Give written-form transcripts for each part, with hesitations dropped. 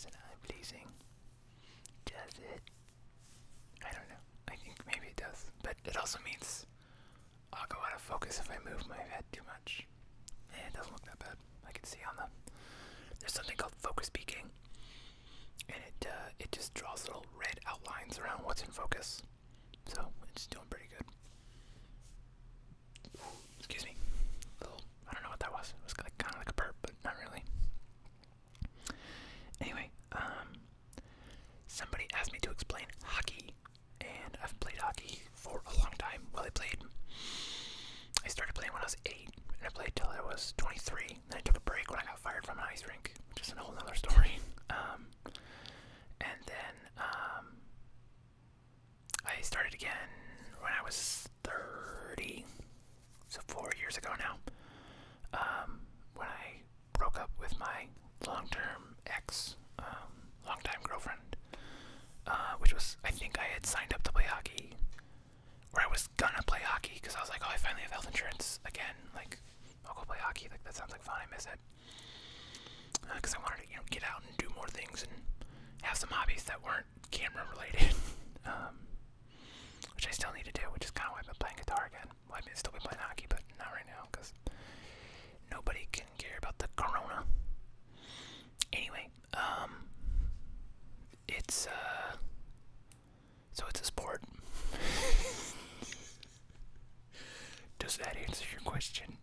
focus and eye pleasing. Does it? I don't know. I think maybe it does. But it also means I'll go out of focus if I move my head too much. And it doesn't look that bad. I can see on the... There's something called focus peaking. And it just draws little red outlines around what's in focus. So it's doing pretty good. Excuse me. I don't know what that was. It was like, kind of like a burp, but not really. Anyway, somebody asked me to explain hockey, and I've played hockey for a long time. Well, I started playing when I was 8, and I played till I was 23. Then I took a break when I got fired from an ice rink, which is a whole nother story. And then I started again when I was 30, so 4 years ago now, when I broke up with my long-term ex, long-time girlfriend, which was, I think I had signed up to play hockey, or I was gonna play hockey, because I was like, oh, I finally have health insurance again, like, I'll go play hockey, like, that sounds like fun, I miss it, because I wanted to, get out and do more things, and have some hobbies that weren't camera-related, which I still need to do, which is kind of why I've been playing guitar again. Well, I've still been playing hockey, but not right now, because nobody can care about the corona. Anyway, so it's a sport. Does that answer your question?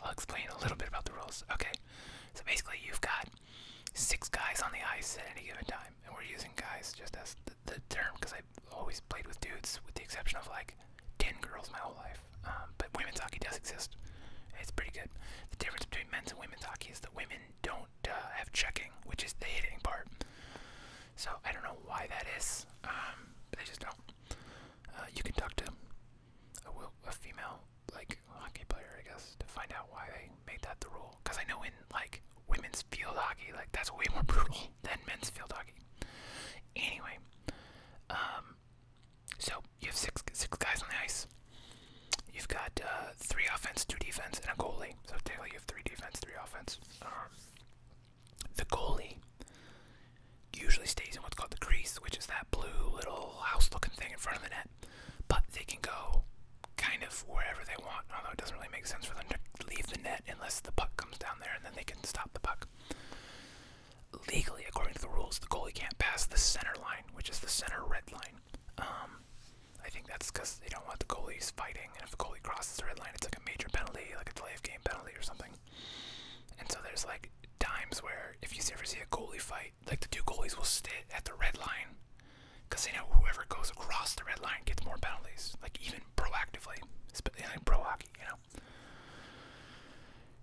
I'll explain a little bit about the rules. Okay, so basically you've got 6 guys on the ice at any given time, and we're using guys just as the term because I've always played with dudes, with the exception of like 10 girls my whole life. But women's hockey does exist. It's pretty good. The difference between men's and women's hockey is that women don't have checking, which is the hitting part. So I don't know why that is, but they just don't. You can talk to a female like hockey player, I guess, to find out why they made that the rule. Because I know in like women's field hockey, like that's way more brutal than men's field hockey. Anyway, so you have six guys on the ice. You've got 3 offense, 2 defense, and a goalie. So technically you have 3 defense, 3 offense. The goalie usually stays in what's called the crease, which is that blue little house-looking thing in front of the net. But they can go kind of wherever they want, although it doesn't really make sense for them to leave the net unless the puck comes down there and then they can stop the puck. Legally, according to the rules, the goalie can't pass the center line, which is the center red line. I think that's because they don't want the goalies fighting, and if the goalie crosses the red line, it's like a major penalty, like a delay of game penalty or something. And so there's like times where if you ever see a goalie fight, like the 2 goalies will sit at the red line, because they know whoever goes across the red line gets more penalties, like even proactively, like pro hockey,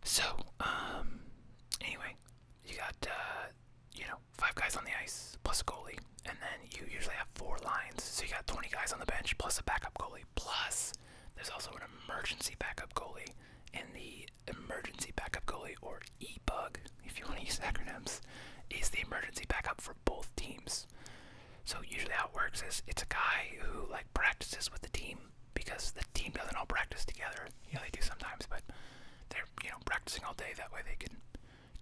So, anyway, you got, 5 guys on the ice, plus a goalie, and then you usually have 4 lines, so you got 20 guys on the bench, plus a backup goalie, plus there's also an emergency backup goalie, and the emergency backup goalie, or EBUG, if you want to use acronyms, is the emergency backup for both teams. So usually how it works is it's a guy who like practices with the team, because the team doesn't all practice together. They do sometimes, but they're practicing all day. That way they can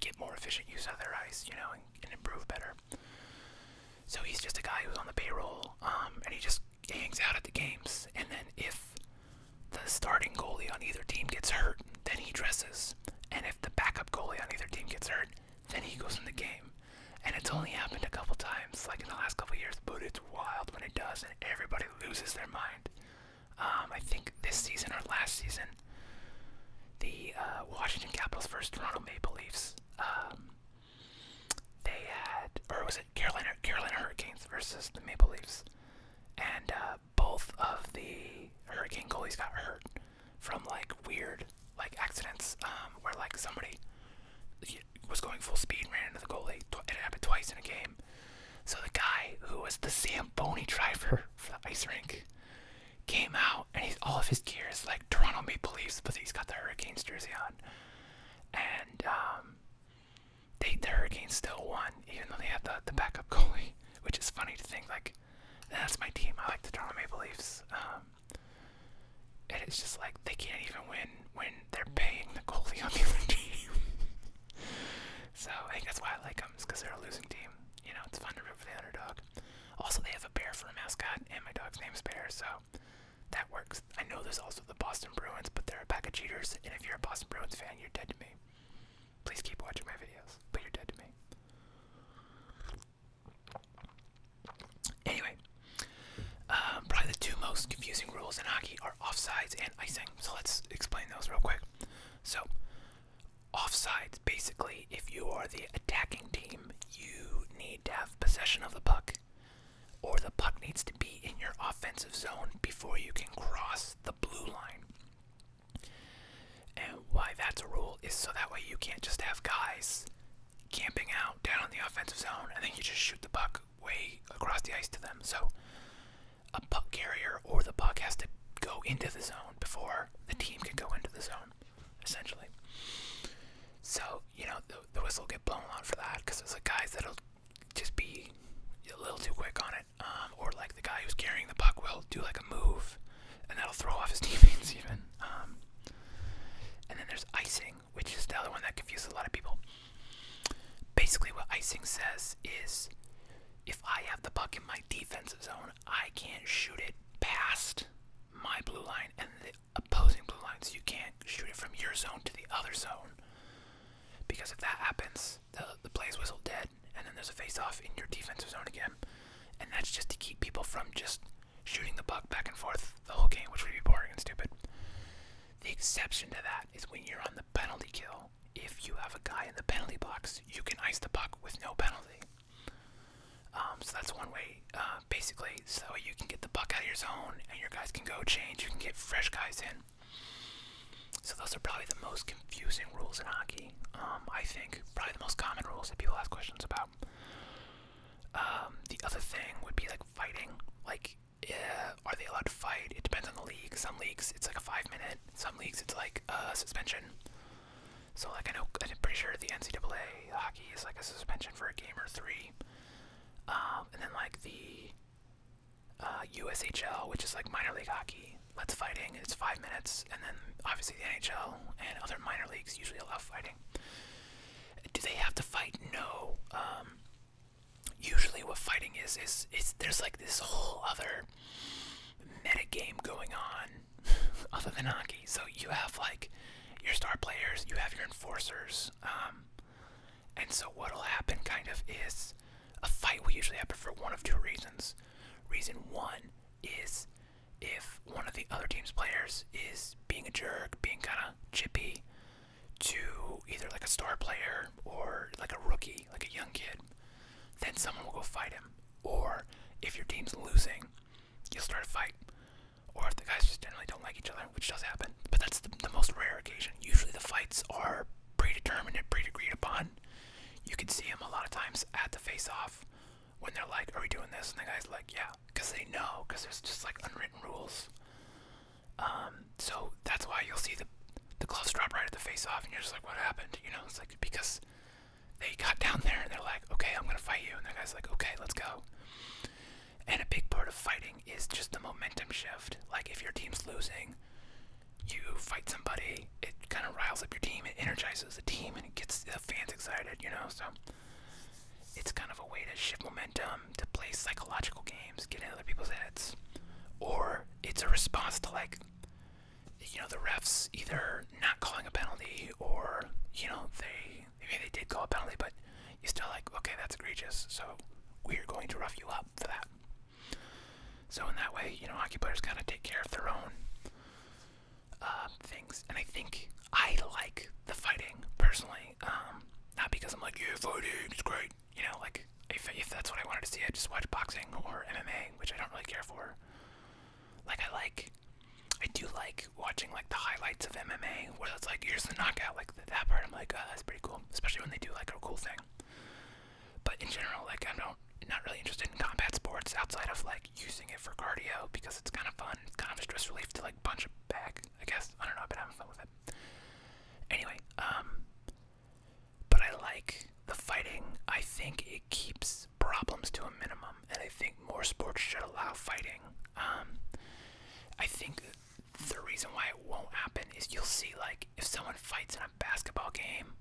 get more efficient use out of their ice, and improve better. So he's just a guy who's on the payroll, and he just hangs out at the games. And then if the starting goalie on either team gets hurt, then he dresses. And if the backup goalie on either team gets hurt, then he goes in the game. And it's only happened a couple times, like in the last couple years, but it's wild when it does, and everybody loses their mind. I think this season or last season, the Washington Capitals versus Toronto Maple Leafs, they had, or was it Carolina Hurricanes versus the Maple Leafs, and both of the Hurricane goalies got hurt from like weird accidents, where like somebody was going full speed and ran into the goalie. It happened twice in a game. So the guy who was the Zamboni driver for the ice rink came out, and all of his gear is like Toronto Maple Leafs, but he's got the Hurricanes jersey on. And the Hurricanes still won, even though they had the backup goalie, which is funny to think, like, that's my team. I like the Toronto Maple Leafs. And it's just like, they can't even win when they're paying the goalie on the other team. So I think that's why I like them, is because they're a losing team. You know, it's fun to root for the underdog. Also, they have a bear for a mascot, and my dog's name is Bear, so that works. I know there's also the Boston Bruins, but they're a pack of cheaters, and if you're a Boston Bruins fan, you're dead to me. Please keep watching my videos, but you're dead to me. Anyway, probably the two most confusing rules in hockey are offsides and icing, so let's explain those real quick. So, offsides, basically, if you are the attacking team, you need to have possession of the puck, or the puck needs to be in your offensive zone before you can cross the blue line. And why that's a rule is so that way you can't just have guys camping out down in the offensive zone and then you just shoot the puck way across the ice to them. So a puck carrier or the puck has to go into the zone before the team can go into the zone, essentially. So, you know, the whistle will get blown out for that because there's like guys that'll just be a little too quick on it, or like the guy who's carrying the puck will do like a move and that'll throw off his teammates even. And then there's icing, which is the other one that confuses a lot of people. Basically what icing says is if I have the puck in my defensive zone, I can't shoot it past my blue line and the opposing blue line, so you can't shoot it from your zone to the other zone, because if that happens, the play is whistled dead and then there's a face-off in your defensive zone again, and that's just to keep people from just shooting the puck back and forth the whole game, which would be boring and stupid. The exception to that is when you're on the penalty kill. If you have a guy in the penalty box, you can ice the puck with no penalty. So that's one way, basically, so you can get the puck out of your zone and your guys can go change, you can get fresh guys in. So those are probably the most confusing rules in hockey. I think probably the most common rules that people ask questions about. The other thing would be like fighting. Like, are they allowed to fight? It depends on the league. Some leagues it's like a 5-minute. Some leagues it's like a suspension. So like I'm pretty sure the NCAA hockey is like a suspension for a game or 3. And then like the USHL, which is like minor league hockey, that's fighting. It's 5 minutes. And then obviously the NHL and other minor leagues usually allow fighting. Do they have to fight? No. Usually what fighting is there's like this whole other meta game going on other than hockey. So you have like your star players, you have your enforcers, and so what'll happen kind of is a fight will usually happen for one of two reasons. Reason one is if one of the other team's players is being a jerk, being kind of chippy to either like a star player or like a rookie, like a young kid, then someone will go fight him. Or if your team's losing, you'll start a fight. Or if the guys just generally don't like each other, which does happen. But that's the most rare occasion. Usually the fights are predetermined and pre-agreed upon. You can see them a lot of times at the face-off when they're like, are we doing this? And the guy's like, yeah. Because they know, because there's just like unwritten rules. So that's why you'll see the gloves drop right at the face-off and you're just like, what happened? You know, it's like because they got down there and they're like, okay, I'm going to fight you. And the guy's like, okay, let's go. And a big part of fighting is just the momentum shift. Like if your team's losing, you fight somebody, it kind of riles up your team, it energizes the team, and it gets the fans excited, you know? So it's kind of a way to shift momentum, to play psychological games, get in other people's heads. Or it's a response to like, you know, the refs either not calling a penalty or, you know, maybe they did call a penalty, but you're still like, okay, that's egregious, so we're going to rough you up for that. So in that way, you know, hockey players kind of take care of their own things. And I think I like the fighting, personally. Not because I'm like, yeah, fighting, it's great. You know, like, if that's what I wanted to see, I'd just watch boxing or MMA, which I don't really care for. Like, I do like watching, like, the highlights of MMA, where it's like, here's the knockout, like, that part, I'm like, that's pretty cool. Especially when they do, like, a cool thing. But in general, like, I'm not really interested in combat sports outside of, like, using it for cardio, because it's kind of fun. It's kind of a stress relief to, like, punch a bag, I guess. I don't know, I've been having fun with it. Anyway, but I like the fighting. I think it keeps problems to a minimum, and I think more sports should allow fighting. I think the reason why it won't happen is you'll see, like, if someone fights in a basketball game,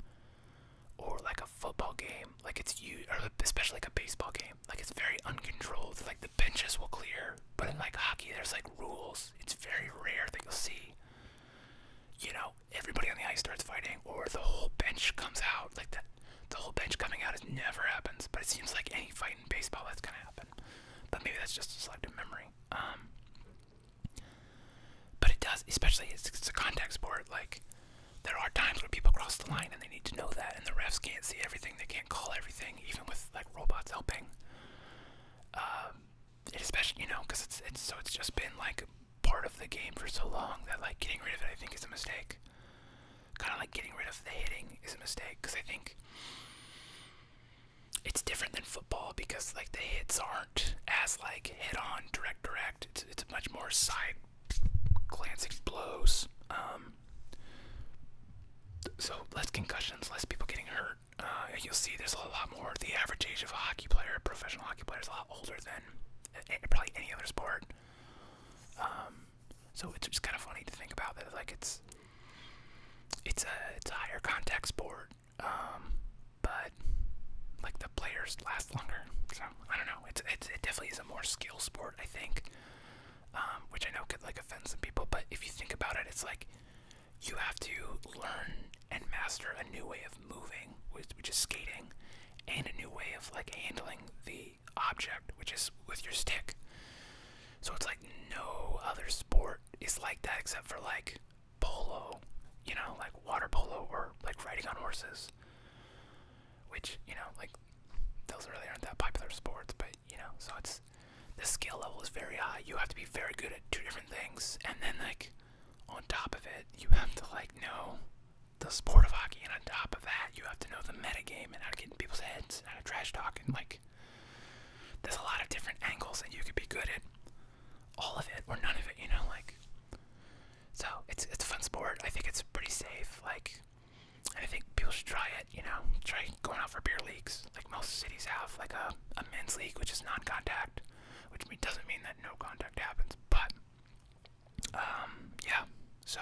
or like a football game, like it's you, or especially like a baseball game, like it's very uncontrolled. Like the benches will clear, but in like hockey, there's like rules. It's very rare that you'll see, you know, everybody on the ice starts fighting, or the whole bench comes out. Like that, the whole bench coming out is never happens. But it seems like any fight in baseball that's gonna happen. But maybe that's just a selective memory. But it does, especially it's a contact sport. Like there are times where people cross the line and they need to know that, and the refs can't see everything. They can't call everything, even with like robots helping. Especially, you know, because it's just been like part of the game for so long that like getting rid of it, I think, is a mistake. Kind of like getting rid of the hitting is a mistake, because I think it's different than football, because like the hits aren't as like hit on direct. It's much more side glancing blows. So less concussions, less people getting hurt. You'll see there's a lot more. The average age of a hockey player, a professional hockey player, is a lot older than probably any other sport. So it's just kind of funny to think about that. Like it's a higher contact sport, but like the players last longer. So I don't know. It definitely is a more skill sport, I think, which I know could like offend some people. But if you think about it, it's like you have to learn and master a new way of moving, which is skating, and a new way of like handling the object, which is with your stick. So it's like no other sport is like that except for like polo, you know, like water polo, or like riding on horses, which, you know, like those really aren't that popular sports, but you know, so it's, the skill level is very high. You have to be very good at two different things, and then like on top of it, you have to like know the sport of hockey, and on top of that, you have to know the meta game and how to get in people's heads and how to trash talk, and like there's a lot of different angles, and you could be good at all of it or none of it, you know, like, so it's a fun sport. I think it's pretty safe, like, and I think people should try it, you know, try going out for beer leagues. Like most cities have like a men's league, which is non-contact, which doesn't mean that no contact happens, but yeah, so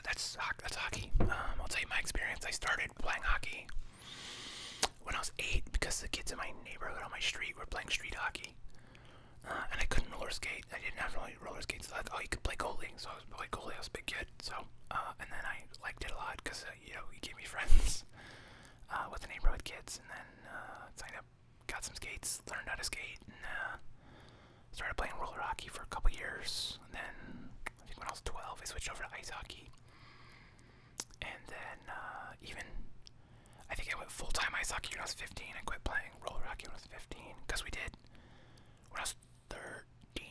that's hockey. I'll tell you my experience. I started playing hockey when I was 8 because the kids in my neighborhood on my street were playing street hockey, and I couldn't roller skate. I didn't have really roller skates. So like, oh, you could play goalie, so I was playing goalie. I was a big kid, so and then I liked it a lot because you know, he gave me friends with the neighborhood kids, and then signed up, got some skates, learned how to skate, and started playing roller hockey for a couple years. And then I think when I was 12, I switched over to ice hockey, and then I think I went full-time ice hockey when I was 15. I quit playing roller hockey when I was 15 because when I was 13,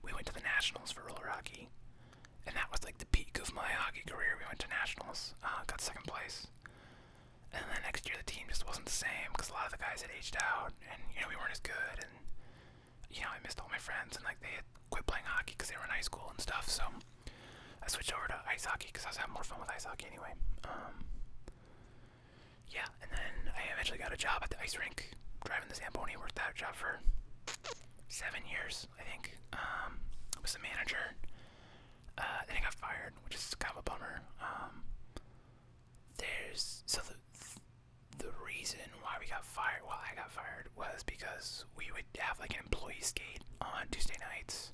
we went to the Nationals for roller hockey, and that was like the peak of my hockey career. We went to Nationals, got second place, and then the next year the team just wasn't the same because a lot of the guys had aged out, and you know, we weren't as good, and you know, I missed all my friends, and like they had quit playing hockey because they were in high school and stuff. So I switched over to ice hockey because I was having more fun with ice hockey anyway. Yeah, and then I eventually got a job at the ice rink, driving the Zamboni. Worked that job for 7 years, I think. I was the manager. Then I got fired, which is kind of a bummer. The reason why I got fired was because we would have like an employee skate on Tuesday nights,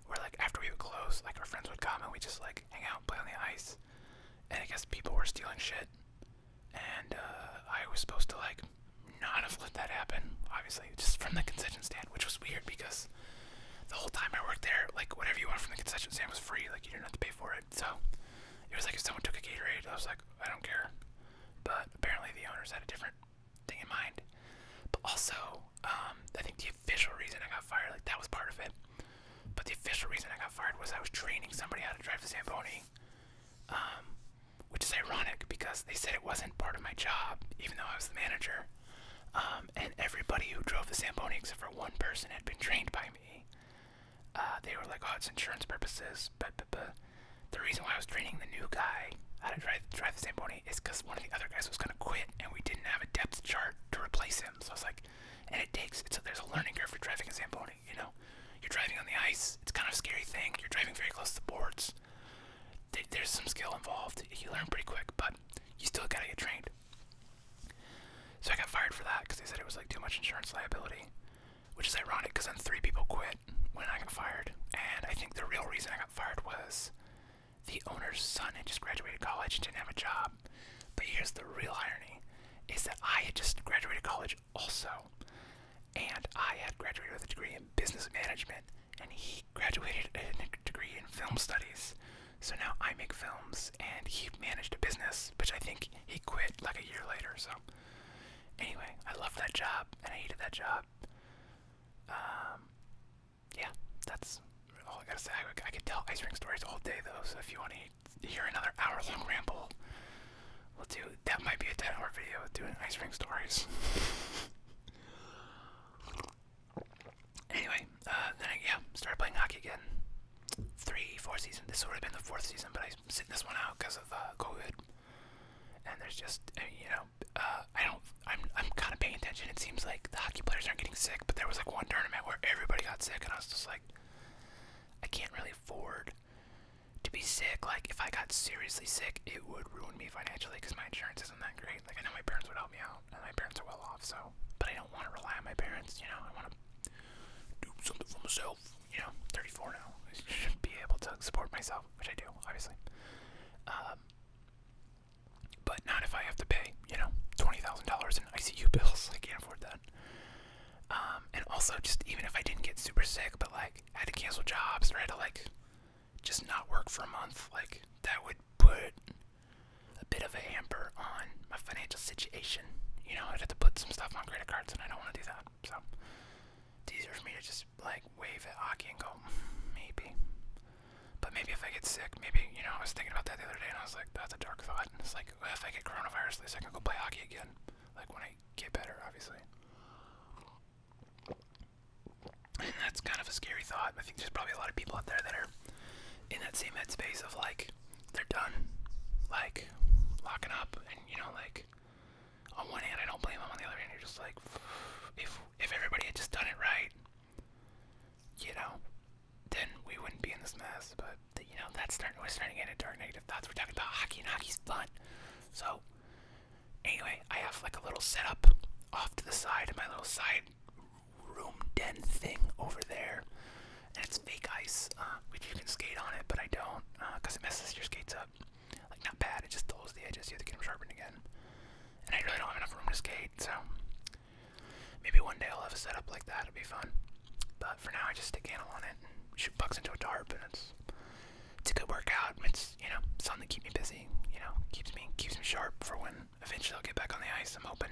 where like after we would close, like our friends would come and we just like hang out and play on the ice. And I guess people were stealing shit, and I was supposed to like not have let that happen, obviously, just from the concession stand, which was weird because the whole time I worked there, like whatever you want from the concession stand was free, like you didn't have to pay for it. So it was like if someone took a Gatorade, I was like, I don't care. But apparently the owners had a different thing in mind. But also, I think the official reason I got fired, like that was part of it. But the official reason I got fired was I was training somebody how to drive the Zamboni, which is ironic because they said it wasn't part of my job, even though I was the manager. And everybody who drove the Zamboni, except for one person, had been trained by me. They were like, oh, it's insurance purposes, but the reason why I was training the new guy how to drive the Zamboni is because one of the other guys was going to quit, and we didn't have a depth chart to replace him. So I was like, and there's a learning curve for driving a Zamboni, you know? You're driving on the ice, it's kind of a scary thing, you're driving very close to the boards. There's some skill involved. which is ironic because then 3 people quit when I got fired. And I think the real reason I got fired was the owner's son had just graduated college and didn't have a job. But here's the real irony, is that I had just graduated college also. And I had graduated with a degree in business management, and he graduated with a degree in film studies. So now I make films, and he managed a business, which I think he quit like a year later. So anyway, I loved that job, and I hated that job. Yeah, that's all I gotta say. I could tell ice rink stories all day, though, so if you want to hear another hour-long ramble, we'll do, that might be a 10-hour video doing ice rink stories. Anyway, then I started playing hockey again. 3-4 seasons. This would have been the 4th season, but I'm sitting this one out because of COVID. And there's just, I'm kind of paying attention. It seems like the hockey players aren't getting sick, but there was like one tournament where everybody got sick, and I was just like, I can't really afford to be sick. Like, if I got seriously sick, it would ruin me financially because my insurance isn't that great. Like, I know my parents would help me out, and my parents are well off, so, but I don't want to rely on my parents, you know. I want to do something for myself, you know. 34 now. I should be able to support myself, which I do, obviously. But not if I have to pay, you know, $20,000 in ICU bills. I can't afford that. And also, just even if I didn't get super sick, but like had to cancel jobs or had to like just not work for a month, like that would put a bit of a hamper on my financial situation. You know, I'd have to put some stuff on credit cards, and I don't want to do that. So it's easier for me to just like wave at hockey and go, maybe. But maybe if I get sick, maybe, you know, I was thinking about that the other day, and I was like, that's a dark thought. It's like, if I get coronavirus, at least I can go play hockey again. Like, when I get better, obviously. And that's kind of a scary thought. I think there's probably a lot of people out there that are in that same headspace of, like, they're done, like, locking up. And, you know, like, on one hand, I don't blame them. On the other hand, you're just like, if everybody had just done it right, you know, then we wouldn't be in this mess. But, you know, we're starting to get into dark negative thoughts. We're talking about hockey, and hockey's fun. So, anyway, I have like a little setup off to the side of my little side room den thing over there. And it's fake ice, which you can skate on it, but I don't, because it messes your skates up. Like, not bad, it just dulls the edges. You have to get them sharpened again. And I really don't have enough room to skate, so maybe one day I'll have a setup like that. It'll be fun. But for now, I just stick handle on it and shoot pucks into a tarp, and it's a good workout. It's, you know, something to keep me busy, you know, keeps me sharp for when eventually I'll get back on the ice. I'm hoping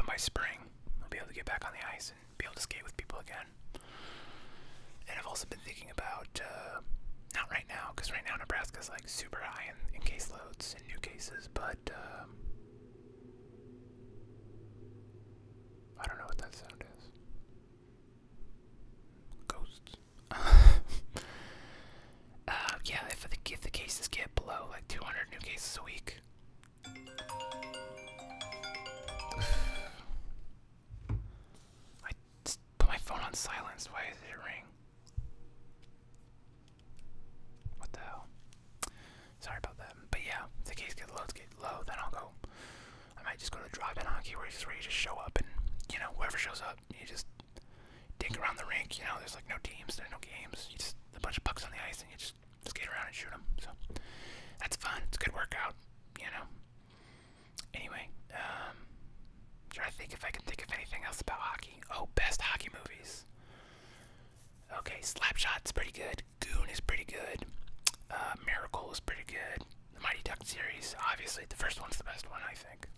by spring I'll be able to get back on the ice and be able to skate with people again. And I've also been thinking about, not right now, because right now Nebraska's like super high in caseloads and new cases, but I don't know what that sound is. Ghosts. Yeah, if the cases get below like 200 new cases a week, I put my phone on silence. Why did it ring? What the hell? Sorry about that. But yeah, if the case get low, then I'll go. I might just go to drop-in hockey where you just show up and, you know, whoever shows up, you just dig around the rink. You know, there's like no teams, there's no games. You just a bunch of pucks on the ice and you just skate around and shoot them. So that's fun. It's a good workout, you know. Anyway, trying to think if I can think of anything else about hockey. Oh, best hockey movies. Okay, Slapshot's pretty good. Goon is pretty good. Miracle is pretty good. The Mighty Ducks series, obviously, the first one's the best one, I think.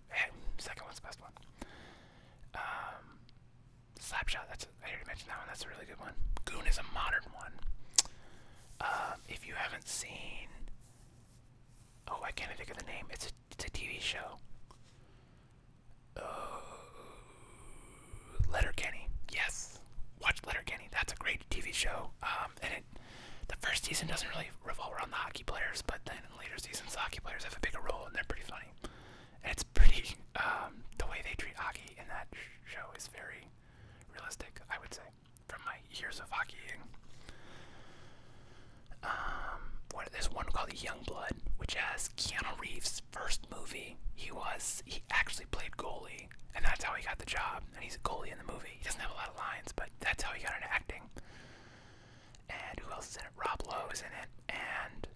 Second one's the best one. Slapshot, I already mentioned that one. That's a really good one. Goon is a modern one. If you haven't seen, I can't think of the name. It's a TV show. Letterkenny. Yes, watch Letterkenny. That's a great TV show. And the first season doesn't really revolve around the hockey players, but then in later seasons, the hockey players have a bigger role, and they're pretty funny. And it's pretty. The way they treat hockey in that show is very realistic, I would say, from my years of hockeying. There's one called Youngblood, which which has Keanu Reeves' first movie. He actually played goalie, and that's how he got the job. And he's a goalie in the movie. He doesn't have a lot of lines, but that's how he got into acting. And who else is in it? Rob Lowe is in it, and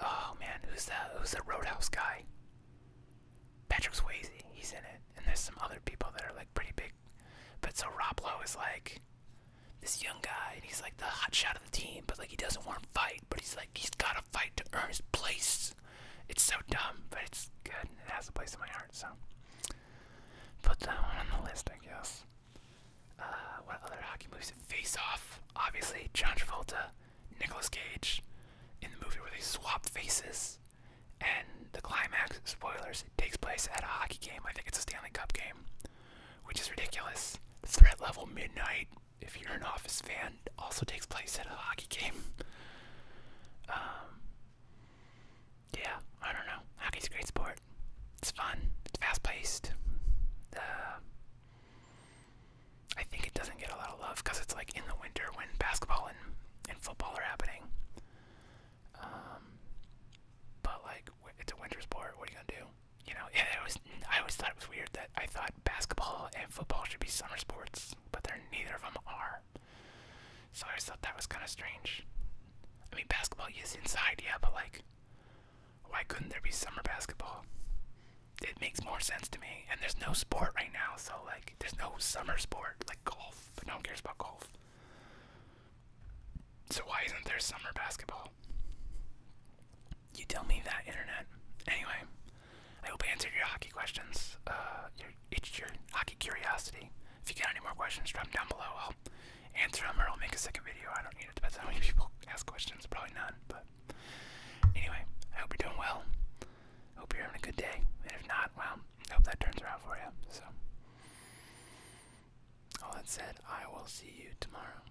oh man, who's the Roadhouse guy? Patrick Swayze, he's in it, and there's some other people that are like pretty big. But so Rob Lowe is like this young guy, and he's like the hot shot of the team, but like he doesn't want to fight, but he's gotta fight to earn his place. It's so dumb, but it's good. It has a place in my heart, so put that one on the list, I guess. What other hockey movies? Face Off, obviously. John Travolta, Nicolas Cage, in the movie where they swap faces, and the climax, spoilers, it takes place at a hockey game. I think it's a Stanley Cup game, which is ridiculous. Threat Level Midnight, if you're an Office fan, also takes place at a hockey game. Yeah, I don't know. Hockey's a great sport. It's fun. It's fast-paced. I think it doesn't get a lot of love because it's like in the winter when basketball and football are happening. But like, it's a winter sport. What are you gonna do? You know, yeah, I always thought it was weird that I thought basketball and football should be summer sports, but neither of them are. So I always thought that was kind of strange. I mean, basketball is inside, yeah, but like, why couldn't there be summer basketball? It makes more sense to me. And there's no sport right now, so like, there's no summer sport like golf. No one cares about golf. So why isn't there summer basketball? You tell me that, internet. Anyway, I hope I answered your hockey questions. It's your hockey curiosity. If you got any more questions, drop them down below. I'll answer them, or I'll make a second video. I don't need it. Depends on how many people ask questions. Probably none. But anyway, I hope you're doing well. Hope you're having a good day. And if not, well, I hope that turns around for you. So, all that said, I will see you tomorrow.